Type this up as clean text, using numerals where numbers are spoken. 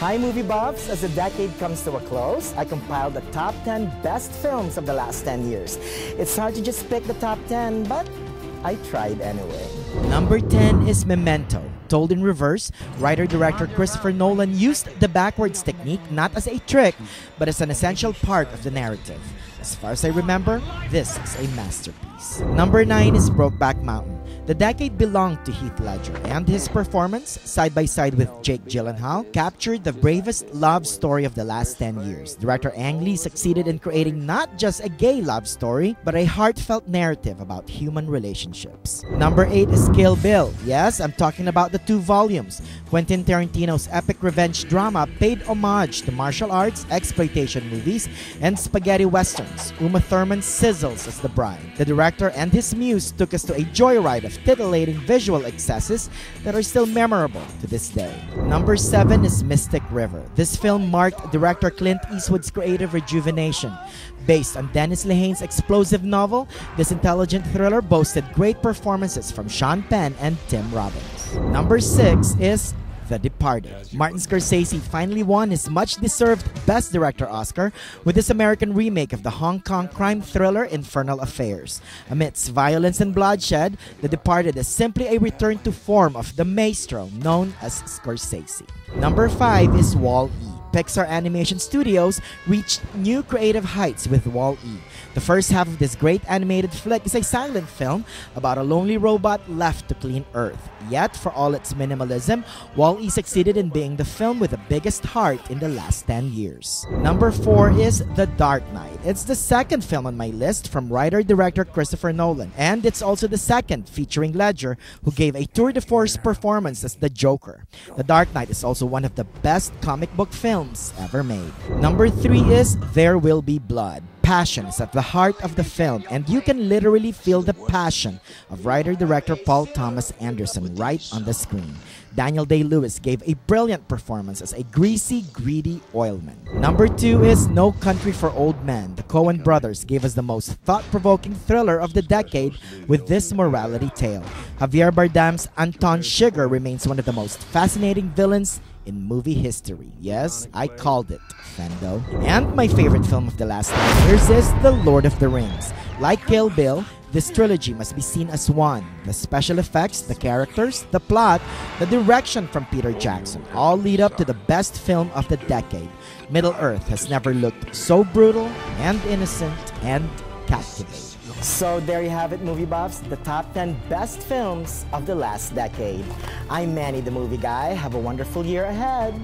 Hi movie buffs, as the decade comes to a close, I compiled the top 10 best films of the last 10 years. It's hard to just pick the top 10, but I tried anyway. Number 10 is Memento. Told in reverse, writer-director Christopher Nolan used the backwards technique not as a trick, but as an essential part of the narrative. As far as I remember, this is a masterpiece. Number 9 is Brokeback Mountain. The decade belonged to Heath Ledger, and his performance, side by side with Jake Gyllenhaal, captured the bravest love story of the last 10 years. Director Ang Lee succeeded in creating not just a gay love story, but a heartfelt narrative about human relationships. Number 8 is Kill Bill. Yes, I'm talking about the 2 volumes. Quentin Tarantino's epic revenge drama paid homage to martial arts, exploitation movies, and spaghetti westerns. Uma Thurman sizzles as the bride. The director and his muse took us to a joyride of titillating visual excesses that are still memorable to this day. Number 7 is Mystic River. This film marked director Clint Eastwood's creative rejuvenation. Based on Dennis Lehane's explosive novel, this intelligent thriller boasted great performances from Sean Penn and Tim Robbins. Number 6 is The Departed. Martin Scorsese finally won his much-deserved Best Director Oscar with his American remake of the Hong Kong crime thriller Infernal Affairs. Amidst violence and bloodshed, The Departed is simply a return to form of the maestro known as Scorsese. Number 5 is Wall-E. Pixar Animation Studios reached new creative heights with Wall-E. The first half of this great animated flick is a silent film about a lonely robot left to clean Earth. Yet, for all its minimalism, Wall-E succeeded in being the film with the biggest heart in the last 10 years. Number 4 is The Dark Knight. It's the second film on my list from writer-director Christopher Nolan, and it's also the second featuring Ledger, who gave a tour de force performance as the Joker. The Dark Knight is also one of the best comic book films ever made. Number 3 is There Will Be Blood. Passion is at the heart of the film, and you can literally feel the passion of writer-director Paul Thomas Anderson right on the screen. Daniel Day-Lewis gave a brilliant performance as a greasy, greedy oilman. Number 2 is No Country for Old Men. The Coen brothers gave us the most thought-provoking thriller of the decade with this morality tale. Javier Bardem's Anton Chigurh remains one of the most fascinating villains in movie history. Yes, I called it, Fendo. And my favorite film of the last 10 years is The Lord of the Rings. Like Kill Bill, this trilogy must be seen as one. The special effects, the characters, the plot, the direction from Peter Jackson all lead up to the best film of the decade. Middle-earth has never looked so brutal and innocent and captivating. So there you have it, movie buffs, the top 10 best films of the last decade. I'm Manny, the movie guy. Have a wonderful year ahead.